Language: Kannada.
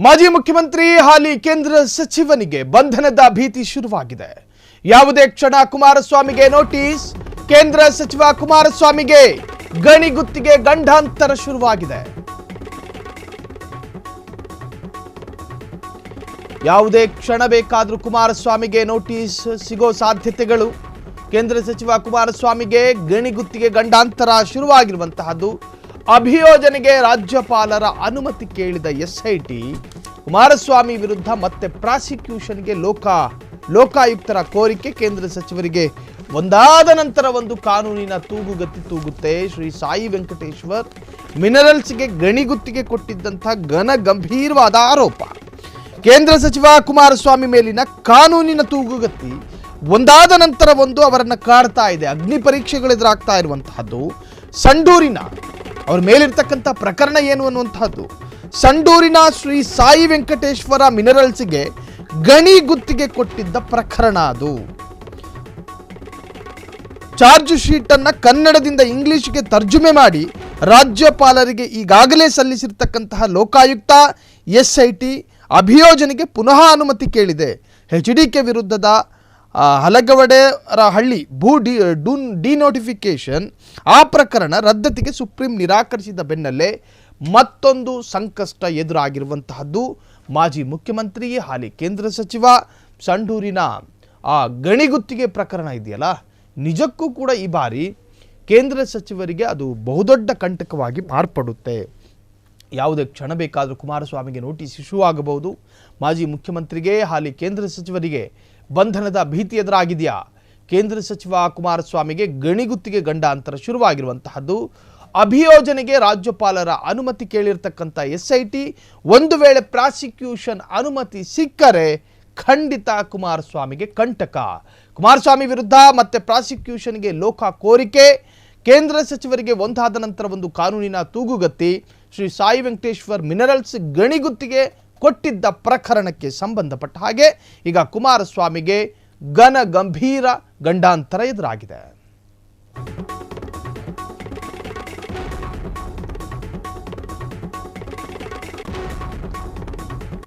ಮಾಜಿ ಮುಖ್ಯಮಂತ್ರಿ ಹಾಲಿ ಕೇಂದ್ರ ಸಚಿವನಿಗೆ ಬಂಧನದ ಭೀತಿ ಶುರುವಾಗಿದೆ. ಯಾವುದೇ ಕ್ಷಣ ಕುಮಾರಸ್ವಾಮಿಗೆ ನೋಟಿಸ್. ಕೇಂದ್ರ ಸಚಿವ ಕುಮಾರಸ್ವಾಮಿಗೆ ಗಣಿಗುತ್ತಿಗೆ ಗಂಡಾಂತರ ಶುರುವಾಗಿದೆ. ಯಾವುದೇ ಕ್ಷಣ ಬೇಕಾದರೂ ಕುಮಾರಸ್ವಾಮಿಗೆ ನೋಟಿಸ್ ಸಿಗೋ ಸಾಧ್ಯತೆಗಳು. ಕೇಂದ್ರ ಸಚಿವ ಕುಮಾರಸ್ವಾಮಿಗೆ ಗಣಿಗುತ್ತಿಗೆ ಗಂಡಾಂತರ ಶುರುವಾಗಿರುವಂತಹದ್ದು. ಅಭಿಯೋಜನೆಗೆ ರಾಜ್ಯಪಾಲರ ಅನುಮತಿ ಕೇಳಿದ ಎಸ್ಐಟಿ ಕುಮಾರಸ್ವಾಮಿ ವಿರುದ್ಧ ಮತ್ತೆ ಪ್ರಾಸಿಕ್ಯೂಷನ್ಗೆ ಲೋಕಾಯುಕ್ತರ ಕೋರಿಕೆ. ಕೇಂದ್ರ ಸಚಿವರಿಗೆ ಒಂದಾದ ನಂತರ ಒಂದು ಕಾನೂನಿನ ತೂಗುಗತಿ ತೂಗುತ್ತೆ. ಶ್ರೀ ಸಾಯಿ ವೆಂಕಟೇಶ್ವರ್ ಮಿನರಲ್ಸ್ಗೆ ಗಣಿಗುತ್ತಿಗೆ ಕೊಟ್ಟಿದ್ದಂಥ ಗಂಭೀರವಾದ ಆರೋಪ. ಕೇಂದ್ರ ಸಚಿವ ಕುಮಾರಸ್ವಾಮಿ ಮೇಲಿನ ಕಾನೂನಿನ ತೂಗುಗತಿ ಒಂದಾದ ನಂತರ ಒಂದು ಅವರನ್ನು ಕಾಡ್ತಾ ಇದೆ. ಅಗ್ನಿ ಪರೀಕ್ಷೆಗಳು ಎದುರಾಗ್ತಾ ಇರುವಂತಹದ್ದು. ಸಂಡೂರಿನ ಅವ್ರ ಮೇಲಿರ್ತಕ್ಕಂಥ ಪ್ರಕರಣ ಏನು ಅನ್ನುವಂತಹದ್ದು. ಸಂಡೂರಿನ ಶ್ರೀ ಸಾಯಿ ವೆಂಕಟೇಶ್ವರ ಮಿನರಲ್ಸ್ಗೆ ಗಣಿ ಗುತ್ತಿಗೆ ಕೊಟ್ಟಿದ್ದ ಪ್ರಕರಣ ಅದು. ಚಾರ್ಜ್ ಶೀಟ್ ಅನ್ನ ಕನ್ನಡದಿಂದ ಇಂಗ್ಲಿಷ್ಗೆ ತರ್ಜುಮೆ ಮಾಡಿ ರಾಜ್ಯಪಾಲರಿಗೆ ಈಗಾಗಲೇ ಸಲ್ಲಿಸಿರ್ತಕ್ಕಂತಹ ಲೋಕಾಯುಕ್ತ ಎಸ್ಐಟಿ ಅಭಿಯೋಜನೆಗೆ ಪುನಃ ಅನುಮತಿ ಕೇಳಿದೆ. HDK ವಿರುದ್ಧದ ಹಲಗವಡೆರಹಳ್ಳಿ ಭೂ ಡಿನೋಟಿಫಿಕೇಶನ್ ಆ ಪ್ರಕರಣ ರದ್ದತಿಗೆ ಸುಪ್ರೀಂ ನಿರಾಕರಿಸಿದ ಬೆನ್ನಲ್ಲೇ ಮತ್ತೊಂದು ಸಂಕಷ್ಟ ಎದುರಾಗಿರುವಂತಹದ್ದು. ಮಾಜಿ ಮುಖ್ಯಮಂತ್ರಿ ಹಾಲಿ ಕೇಂದ್ರ ಸಚಿವ ಸಂಡೂರಿನ ಆ ಗಣಿಗುತ್ತಿಗೆ ಪ್ರಕರಣ ಇದೆಯಲ್ಲ, ನಿಜಕ್ಕೂ ಕೂಡ ಈ ಬಾರಿ ಕೇಂದ್ರ ಸಚಿವರಿಗೆ ಅದು ಬಹುದೊಡ್ಡ ಕಂಟಕವಾಗಿ ಮಾರ್ಪಡುತ್ತೆ. ಯಾವುದೇ ಕ್ಷಣ ಬೇಕಾದರೂ ಕುಮಾರಸ್ವಾಮಿಗೆ ನೋಟಿಸ್ ಇಶ್ಯೂ ಆಗಬಹುದು. ಮಾಜಿ ಮುಖ್ಯಮಂತ್ರಿಗೆ ಹಾಲಿ ಕೇಂದ್ರ ಸಚಿವರಿಗೆ ಬಂಧನದ ಭೀತಿ ಎದುರಾಗಿದೆಯಾ? ಕೇಂದ್ರ ಸಚಿವ ಕುಮಾರಸ್ವಾಮಿಗೆ ಗಣಿಗುತ್ತಿಗೆ ಗಂಡಾಂತರ ಶುರುವಾಗಿರುವಂತಹದ್ದು. ಅಭಿಯೋಜನೆಗೆ ರಾಜ್ಯಪಾಲರ ಅನುಮತಿ ಕೇಳಿರ್ತಕ್ಕಂಥ ಎಸ್ಐಟಿ ಒಂದು ವೇಳೆ ಪ್ರಾಸಿಕ್ಯೂಷನ್ ಅನುಮತಿ ಸಿಕ್ಕರೆ ಖಂಡಿತ ಕುಮಾರಸ್ವಾಮಿಗೆ ಕಂಟಕ. ಕುಮಾರಸ್ವಾಮಿ ವಿರುದ್ಧ ಮತ್ತೆ ಪ್ರಾಸಿಕ್ಯೂಷನ್ಗೆ ಕೋರಿಕೆ. ಕೇಂದ್ರ ಸಚಿವರಿಗೆ ಒಂದಾದ ನಂತರ ಒಂದು ಕಾನೂನಿನ ತೂಗುಗತಿ. ಶ್ರೀ ಸಾಯಿ ವೆಂಕಟೇಶ್ವರ್ ಮಿನರಲ್ಸ್ ಗಣಿಗುತ್ತಿಗೆ ಕೊಟ್ಟಿದ್ದ ಪ್ರಕರಣಕ್ಕೆ ಸಂಬಂಧಪಟ್ಟ ಹಾಗೆ ಈಗ ಕುಮಾರಸ್ವಾಮಿಗೆ ಗಂಭೀರ ಗಂಡಾಂತರ ಎದುರಾಗಿದೆ.